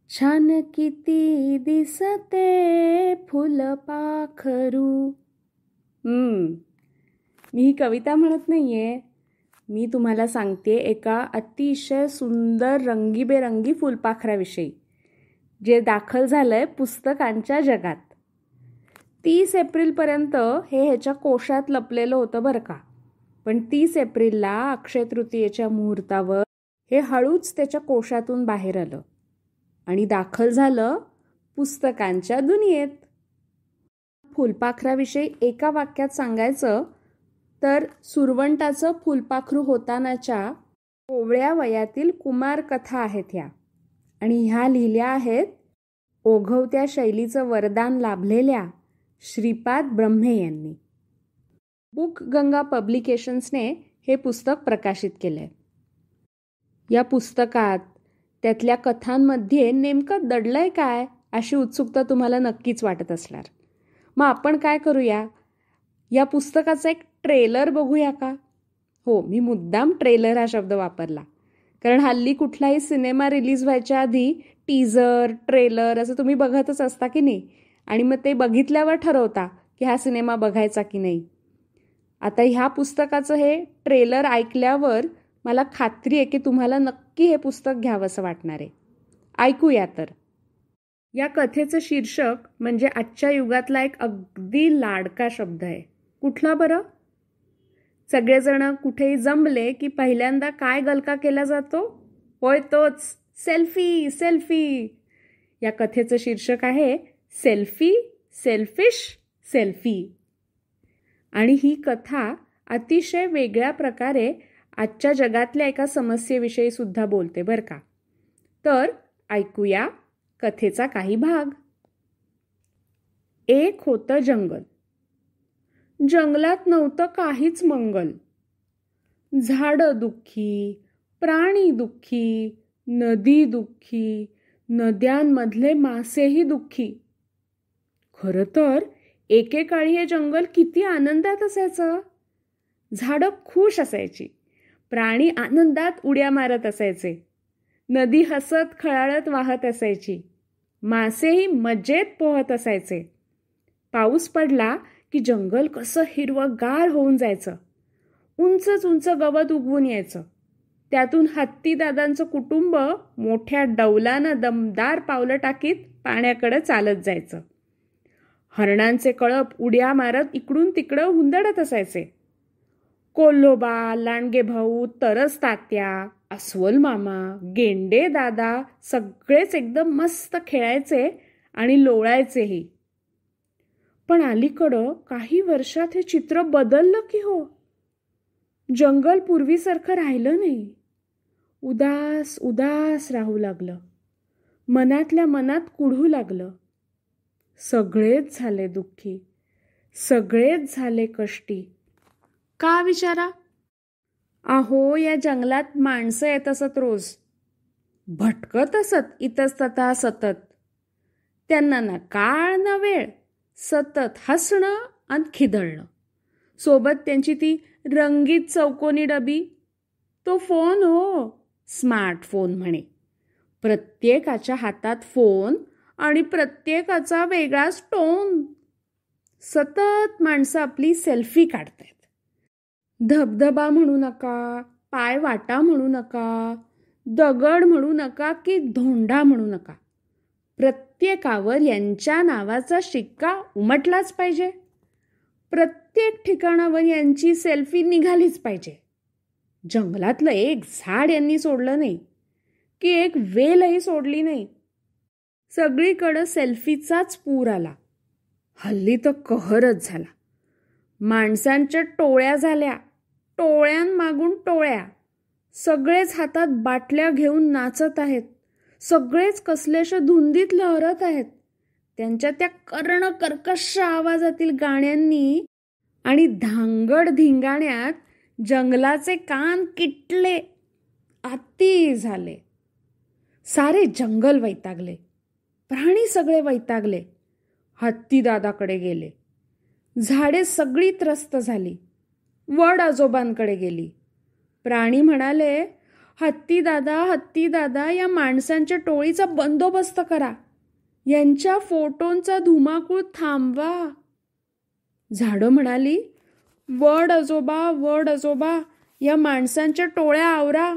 छान किती दिसते फुलपाखरू. मी ही कविता म्हणत नाहीये. मी तुम्हाला सांगते एका अतिशय सुंदर रंगीबेरंगी फुलपाखराविषयी, जे दाखल झालंय पुस्तकांच्या जगात. 30 एप्रिलपर्यंत हे ह्याच्या कोशात लपलेलं होतं बरं का. पण 30 एप्रिलला अक्षय तृतीयेच्या मुहूर्तावर हे हळूच त्याच्या कोशातून बाहेर आलं आणि दाखल झालं पुस्तकांच्या दुनियेत. फुलपाखराविषयी एका वाक्यात सांगायचं तर सुरवंटाचं फुलपाखरू होतानाच्या कोवळ्या वयातील कुमार कथा आहेत ह्या. आणि ह्या लिहिल्या आहेत ओघवत्या शैलीचं वरदान लाभलेल्या श्रीपाद ब्रह्मे यांनी. बुकगंगा पब्लिकेशन्सने हे पुस्तक प्रकाशित केलंय. या पुस्तकात त्यातल्या कथांमध्ये नेमकं दडलंय काय अशी उत्सुकता तुम्हाला नक्कीच वाटत असणार. मग आपण काय करूया, या पुस्तकाचा एक ट्रेलर बघूया का? हो, मी मुद्दाम ट्रेलर हा शब्द वापरला, कारण हल्ली कुठलाही सिनेमा रिलीज व्हायच्या आधी टीजर, ट्रेलर असं तुम्ही बघतच असता की नाही, आणि मग ते बघितल्यावर ठरवता की हा सिनेमा बघायचा की नाही. आता ह्या पुस्तकाचं हे ट्रेलर ऐकल्यावर मला खात्री आहे की तुम्हाला नक्की हे पुस्तक घ्यावंसं वाटणार आहे. ऐकूया तर. या कथेचं शीर्षक म्हणजे आजच्या युगातला एक अगदी लाडका शब्द आहे. कुठला बरं? सगळेजण कुठेही जमले की पहिल्यांदा काय गलका केला जातो? होय, तोच सेल्फी. सेल्फी. या कथेचं शीर्षक आहे सेल्फी, सेल्फिश, सेल्फी. आणि ही कथा अतिशय वेगळ्या प्रकारे आजच्या जगातल्या एका समस्येविषयी सुद्धा बोलते बरं का. तर ऐकूया कथेचा काही भाग. एक होतं जंगल. जंगलात नव्हतं काहीच मंगल. झाडं दुःखी, प्राणी दुःखी, नदी दुःखी, नद्यांमधले मासेही दुःखी. खरं तर एकेकाळी हे जंगल किती आनंदात असायचं. झाडं खुश असायची, प्राणी आनंदात उड्या मारत असायचे, नदी हसत खळाळत वाहत असायची, मासेही मजेत पोहत असायचे. पाऊस पडला की जंगल कसं हिरवंगार होऊन जायचं. उंचच उंच गवत उगवून यायचं. त्यातून हत्तीदादांचं कुटुंब मोठ्या डौलानं दमदार पावलं टाकीत पाण्याकडे चालत जायचं. हरणांचे कळप उड्या मारत इकडून तिकडं हुंदडत असायचे. कोल्होबा, लांडगे भाऊ, तरस तात्या, अस्वल मामा, गेंडे दादा सगळेच एकदम मस्त खेळायचे आणि लोळायचेही. पण अलीकडं काही वर्षात हे चित्र बदललं की हो. जंगल पूर्वीसारखं राहिलं नाही. उदास उदास राहू लागलं. मनातल्या मनात कुढू लागलं. सगळेच झाले दुःखी, सगळेच झाले कष्टी. का विचारा? अहो, या जंगलात माणसं येत असत रोज, भटकत असत इतस्ततः सतत. त्यांना ना काळ ना वेळ, सतत हसणं आणि खिदळणं. सोबत त्यांची ती रंगीत चौकोनी डबी, तो फोन हो, स्मार्टफोन म्हणे. प्रत्येकाच्या हातात फोन आणि प्रत्येकाचा वेगळाच टोन. सतत माणसं आपली सेल्फी काढतायत. धबधबा म्हणू नका, पाय वाटा म्हणू नका, दगड म्हणू नका की धोंडा म्हणू नका, प्रत्येकावर यांच्या नावाचा शिक्का उमटलाच पाहिजे. प्रत्येक ठिकाणावर यांची सेल्फी निघालीच पाहिजे. जंगलातलं एक झाड यांनी सोडलं नाही की एक वेलही सोडली नाही. सगळीकडं सेल्फीचाच पूर आला. हल्ली तर कहरच झाला. माणसांच्या टोळ्या झाल्या, टोळ्यांमागून टोळ्या. सगळेच हातात बाटल्या घेऊन नाचत आहेत. सगळेच कसल्याशा धुंदीत लहरत आहेत. त्यांच्या त्या कर्णकर्कश आवाजातील गाण्यांनी आणि धांगड धिंगाण्यात जंगलाचे कान किटले, अति झाले. सारे जंगल वैतागले. प्राणी सगळे वैतागले. हत्ती दादाकडे गेले. झाडे सगळी त्रस्त झाली. वड आजोबांकडे गेली. प्राणी म्हणाले, हत्ती दादा या माणसांच्या टोळीचा बंदोबस्त करा. यांच्या फोटोंचा धुमाकूळ थांबवा. झाडं म्हणाली, वड आजोबा, या माणसांच्या टोळ्या आवरा.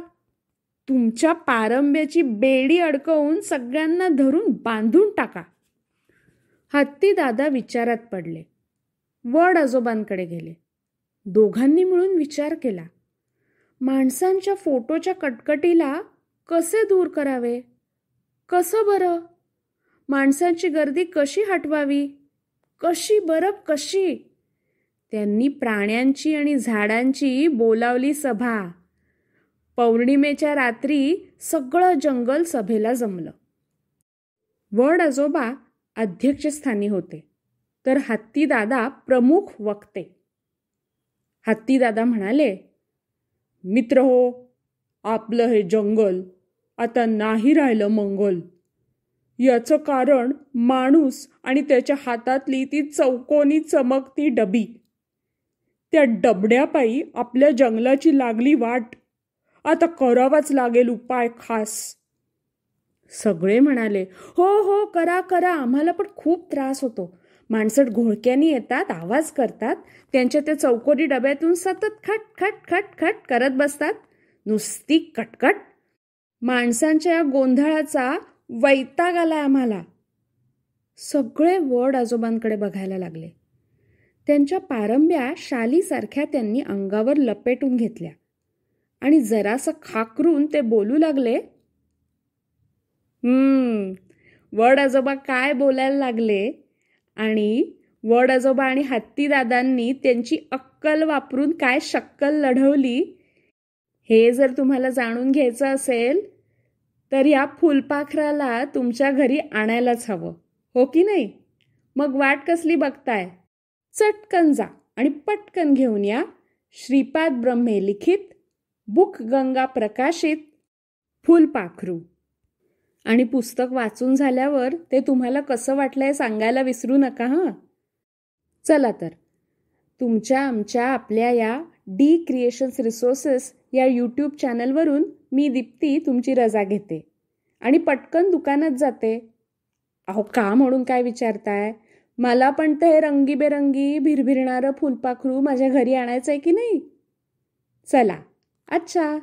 तुमच्या पारंब्याची बेडी अडकवून सगळ्यांना धरून बांधून टाका. हत्ती दादा विचारात पडले. वड आजोबांकडे गेले. दोघांनी मिळून विचार केला. माणसांच्या फोटोच्या कटकटीला कसे दूर करावे? कसं बरं? माणसांची गर्दी कशी हटवावी? कशी? त्यांनी प्राण्यांची आणि झाडांची बोलावली सभा. पौर्णिमेच्या रात्री सगळं जंगल सभेला जमलं. वड आजोबा अध्यक्षस्थानी होते, तर हत्ती दादा प्रमुख वक्ते. हत्ती दादा म्हणाले, मित्र हो, आपलं हे जंगल आता नाही राहिलं मंगल. याचं कारण माणूस आणि त्याच्या हातातली ती चौकोनी चमकती डबी. त्या डबड्यापायी आपल्या जंगलाची लागली वाट. आता करावाच लागेल उपाय खास. सगळे म्हणाले, हो करा, आम्हाला पण खूप त्रास होतो. माणसं घोळक्यानी येतात, आवाज करतात, त्यांच्या त्या चौकोनी डब्यातून सतत खट करत बसतात. नुसती कटकट. माणसांच्या गोंधळाचा वैताग आलाय आम्हाला. सगळे वड आजोबांकडे बघायला लागले. त्यांच्या पारंब्या शालीसारख्या त्यांनी अंगावर लपेटून घेतल्या आणि जरासं खाकरून ते बोलू लागले. वड आजोबा काय बोलायला लागले आणि वड आजोबा आणि हत्ती दादांनी त्यांची अक्कल वापरून काय शक्कल लढवली, हे जर तुम्हाला जाणून घ्यायचं असेल तर या फुलपाखराला तुमच्या घरी आणायलाच हवं, हो की नाही? मग वाट कसली बघताय? चटकन जा आणि पटकन घेऊन या श्रीपाद ब्रह्मे लिखित, बुक गंगा प्रकाशित फुलपाखरू. आणि पुस्तक वाचून झाल्यावर ते तुम्हाला कसं वाटलंय सांगायला विसरू नका हं. चला तर, आपल्या या डी क्रिएशन्स रिसोर्सेस या यूट्यूब चॅनलवरून मी दीप्ती तुमची रजा घेते आणि पटकन दुकानात जाते. अहो का म्हणून काय विचारताय? मला पण ते रंगीबेरंगी भिरभिरणारं फुलपाखरू माझ्या घरी आणायचं आहे की नाही? चला, अच्छा.